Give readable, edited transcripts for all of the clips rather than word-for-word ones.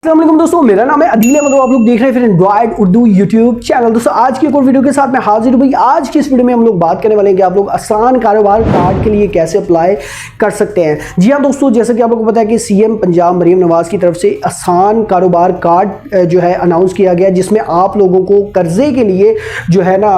अस्सलाम दोस्तों, मेरा नाम है अदील अहमद और आप लोग देख रहे हैं फिर एंड्रॉइड उर्दू यूट्यूब चैनल। दोस्तों आज की एक और वीडियो के साथ मैं हाजिर हूँ। भाई आज की इस वीडियो में हम लोग बात करने वाले हैं कि आप लोग आसान कारोबार कार्ड के लिए कैसे अप्लाई कर सकते हैं। जी हाँ दोस्तों, जैसा कि आप लोगों को पता है कि सीएम पंजाब मरीम नवाज की तरफ से आसान कारोबार कार्ड जो है अनाउंस किया गया, जिसमें आप लोगों को कर्जे के लिए जो है ना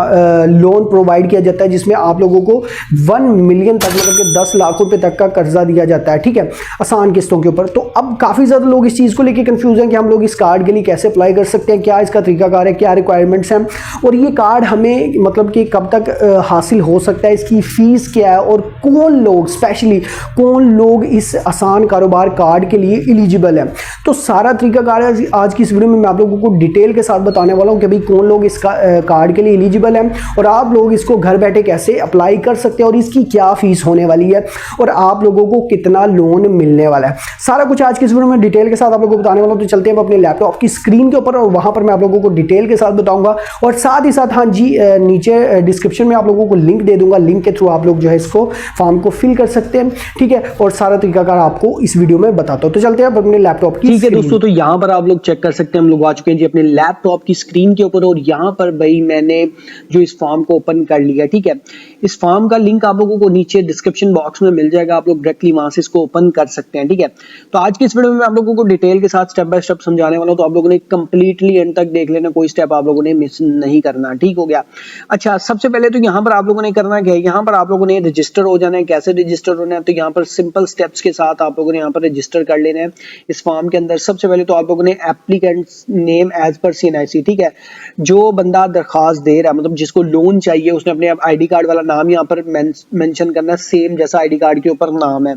लोन प्रोवाइड किया जाता है, जिसमें आप लोगों को 1 मिलियन तक मतलब कि 10 लाख रुपए तक का कर्जा दिया जाता है। ठीक है, आसान किस्तों के ऊपर। तो अब काफी ज्यादा लोग इस चीज को लेकर कंफ्यूज हैं कि हम लोग इस कार्ड के लिए कैसे अप्लाई कर सकते हैं, क्या इसका तरीकाकार है, क्या रिक्वायरमेंट्स हैं और ये कार्ड हमें मतलब कि कब तक हासिल हो सकता है, इसकी फीस क्या है और कौन लोग स्पेशली कौन लोग इस आसान कारोबार कार्ड के लिए एलिजिबल है। तो सारा तरीकाकार है आज की इस वीडियो में मैं आप लोगों को डिटेल के साथ बताने वाला हूं कि भाई कौन लोग इस कार्ड के लिए एलिजिबल है और आप लोग इसको घर बैठे कैसे अप्लाई कर सकते हैं और इसकी क्या फीस होने वाली है और आप लोगों को कितना लोन मिलने वाला है। सारा कुछ आज की इस वीडियो में डिटेल के साथ आप लोगों को बताने वाला हूं। तो चलते हैं अपने लैपटॉप की स्क्रीन के ऊपर और वहां पर मैं आप लोगों को डिटेल के साथ बताऊंगा और साथ ही साथ हाँ जी नीचे डिस्क्रिप्शन में आप लोगों को लिंक दे दूंगा। लिंक के थ्रू आप लोग जो है इसको फॉर्म को फिल कर सकते हैं। ठीक है, और सारा तरीकाकार आपको इस वीडियो में बताता हूं। तो चलते हैं अपने लैपटॉप की। ठीक है दोस्तों, तो यहाँ पर आप लोग चेक कर सकते हैं, हम लोग आ चुके हैं जी अपने लैपटॉप की स्क्रीन के ऊपर और यहाँ पर भाई मैंने जो इस फॉर्म को ओपन कर लिया। ठीक है, इस फॉर्म का लिंक आप लोगों को नीचे डिस्क्रिप्शन बॉक्स में मिल जाएगा, आप लोग डायरेक्टली वहां से इसको ओपन कर सकते हैं। ठीक है, तो आज की इस वीडियो में आप लोगों को डिटेल के साथ स्टेप बाय स्टेप समझाने वाला हूं, तो आप लोगों ने कंप्लीटली एंड तक देख लेना, कोई स्टेप आप लोगों ने मिस नहीं करना। ठीक हो गया। अच्छा, सबसे पहले तो यहाँ पर आप लोगों ने करना क्या है, यहाँ पर आप लोगों ने रजिस्टर हो जाना है। कैसे रजिस्टर होना है, तो यहाँ पर सिंपल स्टेप्स के साथ आप लोगों ने यहाँ पर रजिस्टर कर लेना है इस फॉर्म के अंदर। सबसे पहले तो आप लोगों ने applicant name as per CNIC, ठीक है, जो बंदा दरखास्त दे रहा है मतलब जिसको लोन चाहिए उसने अपने आईडी कार्ड वाला नाम यहाँ पर मेंशन करना है, सेम जैसा आईडी कार्ड के ऊपर नाम है।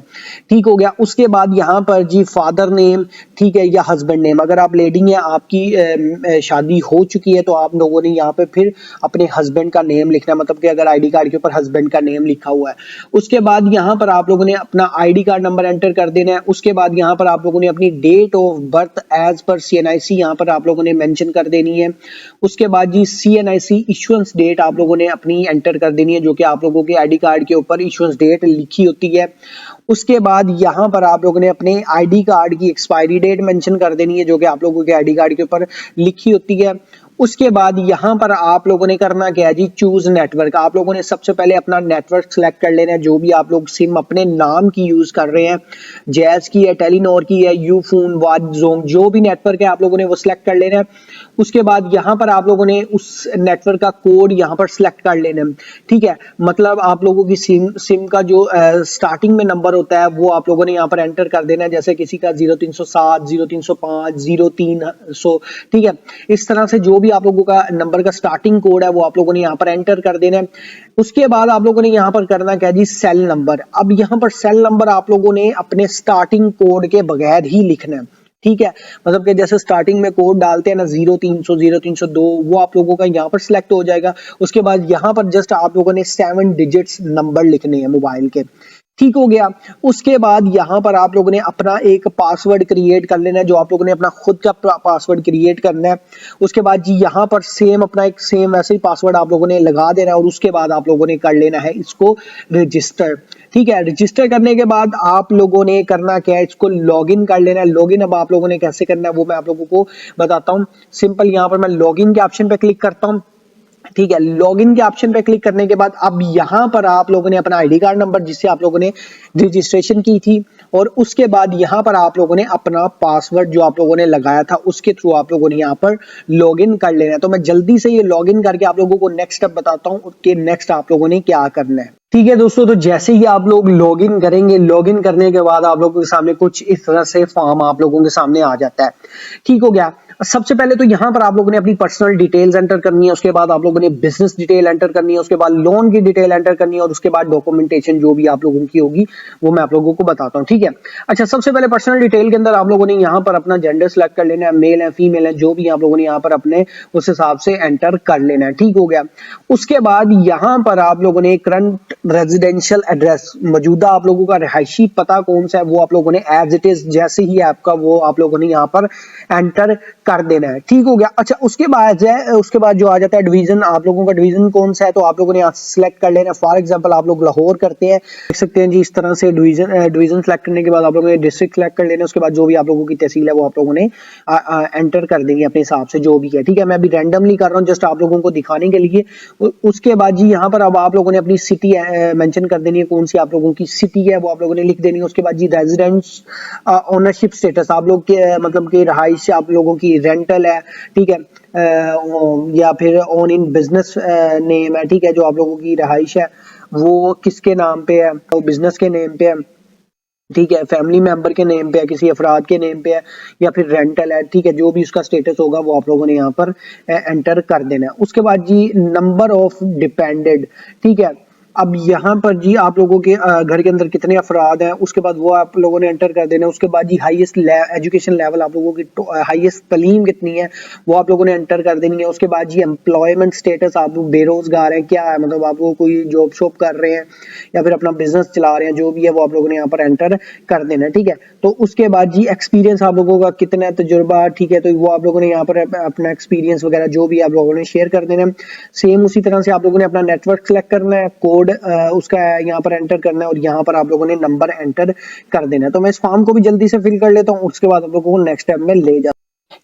ठीक हो गया। उसके बाद यहाँ पर जी फादर नेम, ठीक है, या हस्बैंड नेम, अगर आप लेडी हैं, आपकी शादी हो चुकी है, तो आप लोगों ने यहाँ पे फिर अपने हस्बैंड का नेम लिखना है, मतलब कि अगर आईडी कार्ड के ऊपर हस्बैंड का नेम लिखा हुआ है। उसके बाद यहाँ पर आप लोगों ने अपना आईडी कार्ड नंबर एंटर कर देना है। उसके बाद यहाँ पर आप लोगों ने अपनी date of birth as per CNIC यहाँ पर आप लोगों ने मेंशन कर देनी है। उसके बाद जी CNIC इशुएंस डेट आप लोगों ने अपनी एंटर कर देनी है, जो कि आप लोगों के आईडी कार्ड के ऊपर इशुएंस डेट लिखी होती है। उसके बाद यहाँ पर आप लोगों ने अपने आईडी कार्ड की एक्सपायरी डेट मेंशन कर देनी है, जो कि आप लोगों के आईडी कार्ड के ऊपर लिखी होती है। उसके बाद यहाँ पर आप लोगों ने करना क्या है जी, चूज नेटवर्क। आप लोगों ने सबसे पहले अपना नेटवर्क सेलेक्ट कर लेना है, जो भी आप लोग सिम अपने नाम की यूज कर रहे हैं, जैज की है, टेलीनॉर की है, यूफोन, वाजोम, जो भी नेटवर्क है आप लोगों ने वो सिलेक्ट कर लेना है। उसके बाद यहाँ पर आप लोगों ने उस नेटवर्क का कोड यहाँ पर सिलेक्ट कर लेना है। ठीक है, मतलब आप लोगों की सिम का जो स्टार्टिंग में नंबर होता है वो आप लोगों ने यहाँ पर एंटर कर देना है, जैसे किसी का 0307, 0305, 0300। ठीक है, इस तरह से जो भी आप लोगों का नंबर का स्टार्टिंग कोड है वो आप लोगों ने यहाँ पर एंटर कर देना है। उसके बाद आप लोगों ने यहाँ पर करना क्या जी, सेल नंबर। अब यहाँ पर सेल नंबर आप लोगों ने अपने स्टार्टिंग कोड के बगैर ही लिखना है। ठीक है, मतलब कि जैसे स्टार्टिंग में कोड डालते हैं ना 0300, 0302, वो आप लोगों का यहाँ पर सिलेक्ट हो जाएगा। उसके बाद यहाँ पर जस्ट आप लोगों ने 7 डिजिट्स नंबर लिखने हैं मोबाइल के। ठीक हो गया। उसके बाद यहाँ पर आप लोगों ने अपना एक पासवर्ड क्रिएट कर लेना है, जो आप लोगों ने अपना खुद का पासवर्ड क्रिएट करना है। उसके बाद जी यहाँ पर सेम अपना एक सेम वैसे ही पासवर्ड आप लोगों ने लगा देना है और उसके बाद आप लोगों ने कर लेना है इसको रजिस्टर। ठीक है, रजिस्टर करने के बाद आप लोगों ने करना क्या है, इसको लॉगिन कर लेना है। लॉगिन अब आप लोगों ने कैसे करना है वो मैं आप लोगों को बताता हूँ। सिंपल यहाँ पर मैं लॉगिन के ऑप्शन पे क्लिक करता हूँ। ठीक है, लॉगिन के ऑप्शन पे क्लिक करने के बाद अब यहाँ पर आप लोगों ने अपना आईडी कार्ड नंबर जिससे आप लोगों ने रजिस्ट्रेशन की थी और उसके बाद यहाँ पर आप लोगों ने अपना पासवर्ड जो आप लोगों ने लगाया था उसके थ्रू आप लोगों ने यहाँ पर लॉगिन कर लेना है। तो मैं जल्दी से ये लॉगिन करके आप लोगों को नेक्स्ट स्टेप बताता हूँ कि नेक्स्ट आप लोगों ने क्या करना है। ठीक है दोस्तों, तो जैसे ही आप लोग लॉगिन करेंगे, लॉगिन करने के बाद आप लोगों के सामने कुछ इस तरह से फॉर्म आप लोगों के सामने आ जाता है। ठीक हो गया। सबसे पहले तो यहाँ पर आप लोगों ने अपनी पर्सनल डिटेल्स एंटर करनी है, उसके बाद आप लोगों ने बिजनेस डिटेल एंटर करनी है, उसके बाद लोन की डिटेल एंटर करनी है और उसके बाद डॉक्यूमेंटेशन जो भी आप लोगों की होगी वो मैं आप लोगों को बताता हूँ। ठीक है, अच्छा, सबसे पहले पर्सनल डिटेल के अंदर आप लोगों ने यहाँ पर अपना जेंडर सेलेक्ट कर लेना है, मेल है, फीमेल है, जो भी आप लोगों ने यहाँ पर अपने उस हिसाब से एंटर कर लेना है। ठीक हो गया। उसके बाद यहाँ पर आप लोगों ने करंट रेजिडेंशियल एड्रेस, मौजूदा आप लोगों का रिहायशी पता कौन सा है वो आप लोगों ने एज इट इज जैसे ही आपका वो आप लोगों ने यहाँ पर एंटर कर देना है। ठीक हो गया। अच्छा, उसके बाद जो आ जाता है डिवीजन, आप लोगों का डिवीजन कौन सा है तो आप लोगों ने यहाँ सिलेक्ट कर लेना। फॉर एग्जांपल आप लोग लाहौर करते हैं, देख सकते हैं जी इस तरह से डिवीजन सेलेक्ट करने के बाद आप लोगों ने डिस्ट्रिक्ट सेलेक्ट कर लेना। उसके बाद जो भी आप लोगों की तहसील है वो आप लोगों ने एंटर कर देंगे अपने हिसाब से जो भी है। ठीक है, मैं अभी रैंडमली कर रहा हूँ जस्ट आप लोगों को दिखाने के लिए। उसके बाद जी यहाँ पर अब आप लोगों ने अपनी सिटी मेंशन कर देनी है, कौन सी आप लोगों की सिटी है वो आप लोगों ने लिख देनी है। उसके बाद जी रेजिडेंस ओनरशिप स्टेटस, आप लोग के मतलब कि रहाइश आप लोगों की रेंटल है, ठीक है, या फिर ऑन इन बिजनेस नेम है। ठीक है, जो आप लोगों की रहाइश है वो किसके नाम पे है, वो बिजनेस के नेम पे है, ठीक है, फैमिली मेंबर के नेम पे है, किसी अफराद के नेम पे है, या फिर रेंटल है। ठीक है, जो भी उसका स्टेटस होगा वो आप लोगों ने यहाँ पर एंटर कर देना है। उसके बाद जी नंबर ऑफ डिपेंडेंट, ठीक है, अब यहाँ पर जी आप लोगों के घर के अंदर कितने अफराद हैं उसके बाद वो आप लोगों ने एंटर कर देना है। उसके बाद जी हाईएस्ट एजुकेशन लेवल आप लोगों की हाईएस्ट तालीम कितनी है वो आप लोगों ने एंटर कर देनी है। उसके बाद जी एम्प्लॉयमेंट स्टेटस, आप लोग बेरोजगार हैं क्या है, मतलब आप लोग कोई जॉब शॉप कर रहे हैं या फिर अपना बिजनेस चला रहे हैं, जो भी है वो आप लोगों ने यहाँ पर एंटर कर देना है। ठीक है, तो उसके बाद जी एक्सपीरियंस आप लोगों का कितना है, तजुर्बा, ठीक है, तो वो आप लोगों ने यहाँ पर अपना एक्सपीरियंस वगैरह जो भी आप लोगों ने शेयर कर देना है। सेम उसी तरह से आप लोगों ने अपना नेटवर्क सेलेक्ट करना है, कोड उसका यहाँ पर एंटर करना है और यहाँ पर आप लोगों ने नंबर एंटर कर देना है। तो मैं इस फॉर्म को भी जल्दी से फिल कर लेता हूँ, उसके बाद आप लोगों को नेक्स्ट स्टेप में ले जाता हूं।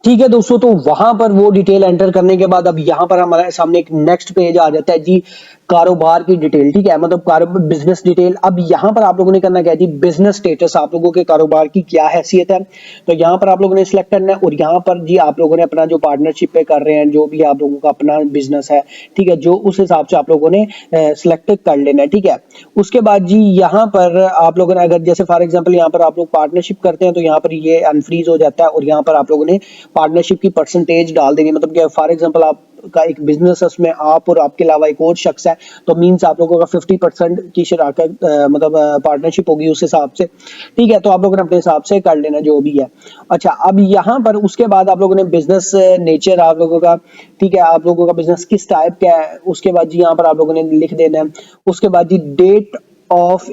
ठीक है दोस्तों, तो वहां पर वो डिटेल एंटर करने के बाद अब यहाँ पर हमारे सामने एक नेक्स्ट पेज आ जाता है जी, कारोबार की डिटेल। ठीक है, मतलब बिजनेस डिटेल। अब यहाँ पर आप लोगों ने करना क्या है जी, बिजनेस स्टेटस, आप लोगों के कारोबार की क्या हैसियत है, तो यहाँ पर आप लोगों ने सिलेक्ट करना है और यहाँ पर जी आप लोगों ने अपना जो पार्टनरशिप पे कर रहे हैं, जो भी आप लोगों का अपना बिजनेस है, ठीक है, जो उस हिसाब से आप लोगों ने सिलेक्ट कर लेना है। ठीक है, उसके बाद जी यहाँ पर आप लोगों ने अगर जैसे फॉर एग्जाम्पल यहाँ पर आप लोग पार्टनरशिप करते हैं तो यहाँ पर ये अनफ्रीज हो जाता है और यहाँ पर आप लोगों ने पार्टनरशिप की परसेंटेज डाल देंगे। मतलब कि फॉर एग्जांपल आप का एक बिजनेस है, उसमें आप और आपके अलावा एक और शख्स है, तो मींस आप लोगों का 50% की शराकत मतलब पार्टनरशिप होगी उस हिसाब से। ठीक है, तो आप लोगों ने अपने हिसाब से कर लेना जो भी है। अच्छा, अब यहाँ पर उसके बाद आप लोगों ने बिजनेस नेचर आप लोगों का, ठीक है, आप लोगों का बिजनेस किस टाइप का है, उसके बाद जी यहाँ पर आप लोगों ने लिख देना है। उसके बाद जी date of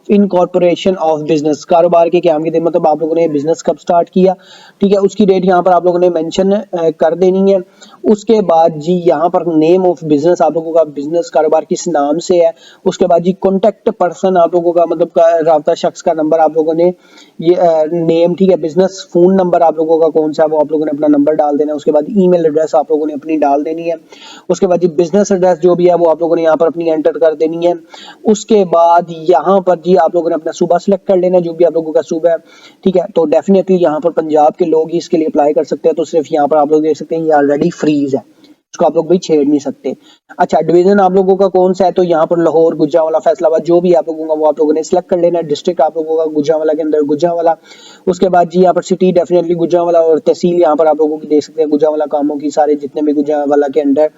incorporation of business, कारोबार के क्या दिन, मतलब आप लोगों ने बिजनेस कब स्टार्ट किया, ठीक है, उसकी डेट यहाँ पर आप लोगों ने मेंशन कर देनी है। उसके बाद जी यहाँ पर नेम ऑफ बिजनेस, आप लोगों का बिजनेस कारोबार किस नाम से है। उसके बाद जी कॉन्टेक्ट पर्सन, आप लोगों का मतलब राब्ता शख्स का नंबर आप लोगों ने ये नेम, ठीक है, बिजनेस फोन नंबर आप लोगों का कौन सा है वो आप लोगों ने अपना नंबर डाल देना है। उसके बाद ईमेल एड्रेस आप लोगों ने अपनी डाल देनी है। उसके बाद जी बिजनेस एड्रेस जो भी है वो आप लोगों ने यहाँ पर अपनी एंटर कर देनी है। उसके बाद यहाँ पर जी आप लोगों ने अपना सूबा सिलेक्ट कर लेना है, जो भी आप लोगों का सूबा है। ठीक है, तो डेफिनेटली यहाँ पर पंजाब के लोग ही इसके लिए अप्लाई कर सकते हैं, तो सिर्फ यहाँ पर आप लोग देख सकते हैं ये ऑलरेडी फ्रीज है, इसको आप लोग भी छेड़ नहीं सकते। अच्छा, डिवीजन आप लोगों का कौन सा है, तो यहाँ पर लाहौर, गुजरांवाला, फैसलाबाद जो भी आप लोगों का वो आप लोगों ने सिलेक्ट कर लेना है। डिस्ट्रिक्ट आप लोगों का गुजरांवाला के अंदर गुजरांवाला। उसके बाद जी यहाँ पर सिटी डेफिनेटली गुजरांवाला और तहसील यहाँ पर आप लोगों की देख सकते हैं गुजरांवाला। कामों की सारे जितने भी गुजरांवाला के अंदर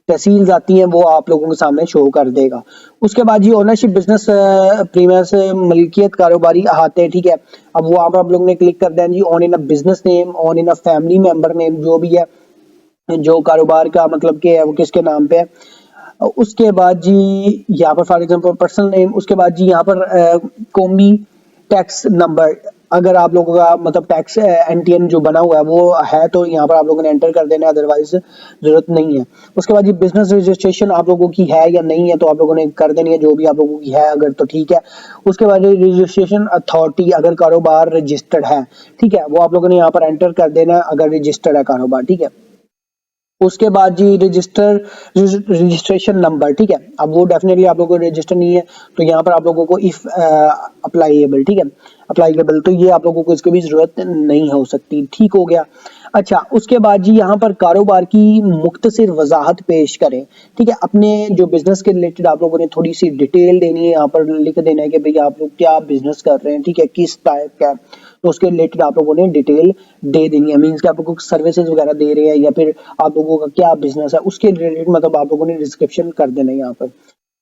तहसील आती हैं वो आप लोगों के सामने शो कर देगा। उसके बाद जी ओनरशिप बिजनेस प्रीमियस मलकियत कारोबारी आते हैं। ठीक है, अब वो आप लोगों ने क्लिक कर दें जी on in a business name, on in a family member name, जो भी है जो कारोबार का मतलब कि है वो किसके नाम पे है। उसके बाद जी यहाँ पर फॉर एग्जांपल पर्सनल नेम। उसके बाद जी यहाँ पर कौमी टैक्स नंबर, अगर आप लोगों का मतलब टैक्स एनटीएन जो बना हुआ है वो है तो यहाँ पर आप लोगों ने एंटर कर देना है, अदरवाइज जरूरत नहीं है। उसके बाद ये बिजनेस रजिस्ट्रेशन आप लोगों की है या नहीं है तो आप लोगों ने कर देनी है, जो भी आप लोगों की है अगर तो ठीक है। उसके बाद रजिस्ट्रेशन अथॉरिटी, अगर कारोबार रजिस्टर्ड है, ठीक है, वो आप लोगों ने यहाँ पर एंटर कर देना है अगर रजिस्टर्ड है कारोबार। ठीक है, उसके बाद जी रजिस्ट्रेशन नंबर, ठीक है, अब वो डेफिनेटली आप लोगों को रजिस्टर नहीं है तो यहाँ पर आप लोगों को इफ अप्लाईएबल, ठीक है, अप्लाईएबल, तो ये आप लोगों को इसकी भी जरूरत नहीं हो सकती। ठीक हो गया। अच्छा, उसके बाद जी यहाँ पर कारोबार की मुख्तसर वजाहत पेश करें। ठीक है, अपने जो बिजनेस के रिलेटेड आप लोगों ने थोड़ी सी डिटेल देनी है, यहाँ पर लिख देना है कि भाई आप लोग क्या बिजनेस कर रहे हैं, ठीक है, किस टाइप का, तो उसके रिलेटेड आप लोगों ने डिटेल दे देनी है। मींस कि आप लोगों को सर्विसेज वगैरह दे रहे हैं या फिर आप लोगों का क्या बिजनेस है उसके रिलेटेड मतलब आप लोगों ने डिस्क्रिप्शन कर देना है यहाँ पर।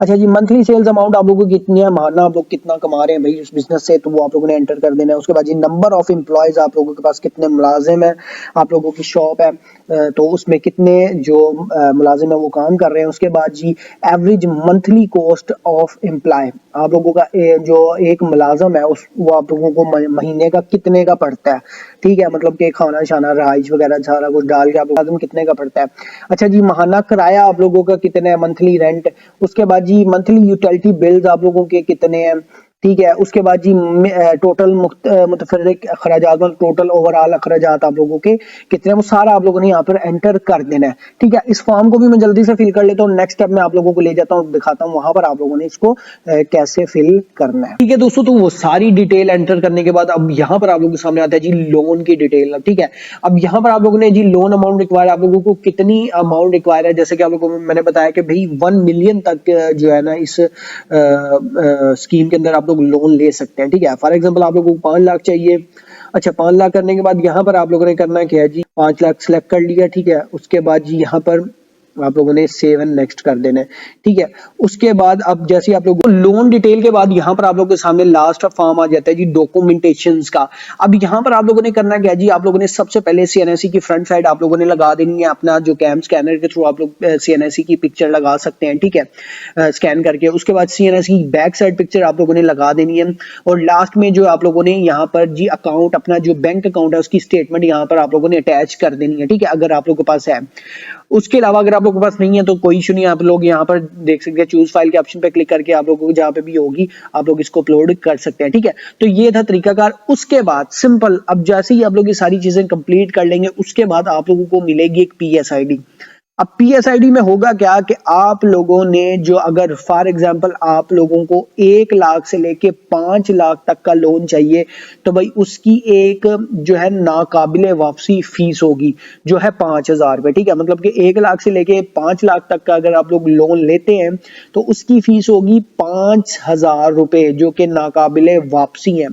अच्छा जी, मंथली सेल्स अमाउंट आप लोगों को कितनी है, महीना आप लोग कितना कमा रहे हैं भाई उस बिजनेस से, तो वो आप लोगों ने एंटर कर देना है। उसके बाद जी नंबर ऑफ एम्प्लॉयज, आप लोगों के पास कितने मुलाजिम है, आप लोगों की शॉप है तो उसमें कितने जो मुलाजिम है वो काम कर रहे हैं। उसके बाद जी average monthly cost of employ, आप लोगों का जो एक मुलाजिम है उस वो आप लोगों को महीने का कितने का पड़ता है, ठीक है, मतलब कि खाना शाना रहाइश वगैरह सारा कुछ डाल के आप लोग कितने का पड़ता है। अच्छा जी, माहाना किराया आप लोगों का कितना है, मंथली रेंट। उसके बाद जी मंथली यूटिलिटी बिल्स आप लोगों के कितने हैं, ठीक है। उसके बाद जी टोटल मुतफर्रिक अखराजात, मतलब टोटल ओवरऑल अखराजात आप लोगों के कितने हैं, वो सारा आप लोगों ने यहाँ पर एंटर कर देना है, ठीक है। इस फॉर्म को भी मैं जल्दी से फिल कर लेता हूँ, नेक्स्ट स्टेप में आप लोगों को ले जाता हूँ, दिखाता हूँ वहां पर आप लोगों ने इसको कैसे फिल करना है, ठीक है दोस्तों। तो वो सारी डिटेल एंटर करने के बाद अब यहाँ पर आप लोगों के सामने आता है जी लोन की डिटेल, ठीक है। अब यहाँ पर आप लोगों ने जी लोन अमाउंट रिक्वायर, आप लोगों को कितनी अमाउंट रिक्वायर है, जैसे कि आप लोगों को मैंने बताया कि भाई 1 मिलियन तक जो है ना इस स्कीम के अंदर आप लोग लोन ले सकते हैं, ठीक है। फॉर एग्जांपल आप लोगों को 5 लाख चाहिए। अच्छा, 5 लाख करने के बाद यहाँ पर आप लोगों ने करना क्या है जी, 5 लाख सिलेक्ट कर लिया, ठीक है। उसके बाद जी यहाँ पर आप लोगों ने सेव एंड नेक्स्ट कर देना है, ठीक है। उसके बाद अब जैसे आप लोग लोन डिटेल के बाद यहाँ पर आप लोगों के सामने लास्ट फॉर्म आ जाता है जी डॉक्यूमेंटेशंस का। अब यहाँ पर आप लोगों ने करना क्या है जी, आप लोगों ने सबसे पहले सीएनएससी की फ्रंट साइड आप लोगों ने लगा देनी है अपना जो कैम स्कैनर के थ्रू आप लोग सीएनएससी की पिक्चर लगा सकते हैं, ठीक है, स्कैन करके। उसके बाद सीएनएससी की बैक साइड पिक्चर आप लोगों ने लगा देनी है, और लास्ट में जो आप लोगों ने यहाँ पर जी अकाउंट, अपना जो बैंक अकाउंट है उसकी स्टेटमेंट यहाँ पर आप लोगों ने अटैच कर देनी है, ठीक है, अगर आप लोगों के पास है। उसके अलावा अगर आप लोगों के पास नहीं है तो कोई इशू नहीं है, आप लोग यहाँ पर देख सकते हैं चूज फाइल के ऑप्शन पे क्लिक करके आप लोगों को जहाँ पे भी होगी आप लोग इसको अपलोड कर सकते हैं, ठीक है। तो ये था तरीकाकार। उसके बाद सिंपल, अब जैसे ही आप लोग ये सारी चीजें कंप्लीट कर लेंगे उसके बाद आप लोगों को मिलेगी एक पीएसआईडी। अब पीएसआईडी में होगा क्या कि आप लोगों ने जो, अगर फॉर एग्जांपल आप लोगों को 1 लाख से लेके 5 लाख तक का लोन चाहिए तो भाई उसकी एक जो है नाकाबिले वापसी फीस होगी जो है 5,000 रुपए, ठीक है। मतलब कि 1 लाख से लेके 5 लाख तक का अगर आप लोग लोन लेते हैं तो उसकी फीस होगी 5,000 रुपए जो कि नाकाबिले वापसी है।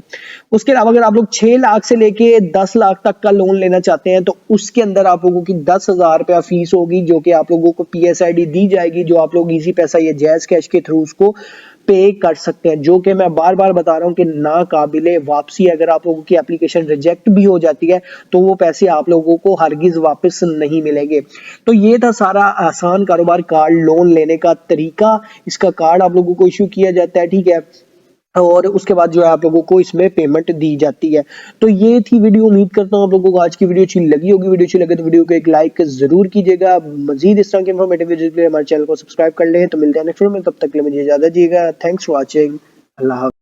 उसके अलावा अगर आप लोग 6 लाख से लेके 10 लाख तक का लोन लेना चाहते हैं तो उसके अंदर आप लोगों की 10,000 रुपया फीस होगी जो कि आप लोगों को पीएसआईडी दी जाएगी, जो आप लोग इजी पैसा या जैज कैश के थ्रू उसको पे कर सकते हैं, जो कि मैं बार बार बता रहा हूं कि नाकाबिले वापसी। अगर आप लोगों की एप्लीकेशन रिजेक्ट भी हो जाती है तो वो पैसे आप लोगों को हरगिज वापस नहीं मिलेंगे। तो ये था सारा आसान कारोबार कार्ड लोन लेने का तरीका। इसका कार्ड आप लोगों को इशू किया जाता है, ठीक है, और उसके बाद जो है आप लोगों को इसमें पेमेंट दी जाती है। तो ये थी वीडियो, उम्मीद करता हूँ आप लोगों को आज की वीडियो अच्छी लगी होगी। वीडियो अच्छी लगे तो वीडियो को एक लाइक जरूर कीजिएगा। मजीद इस तरह के इन्फॉर्मेटिव वीडियो के लिए हमारे चैनल को सब्सक्राइब कर लें। तो मिलते हैं नेक्स्ट वीडियो में, तब तक के लिए मुझे इजाजत दीजिएगा। Thanks for watching. अल्लाह।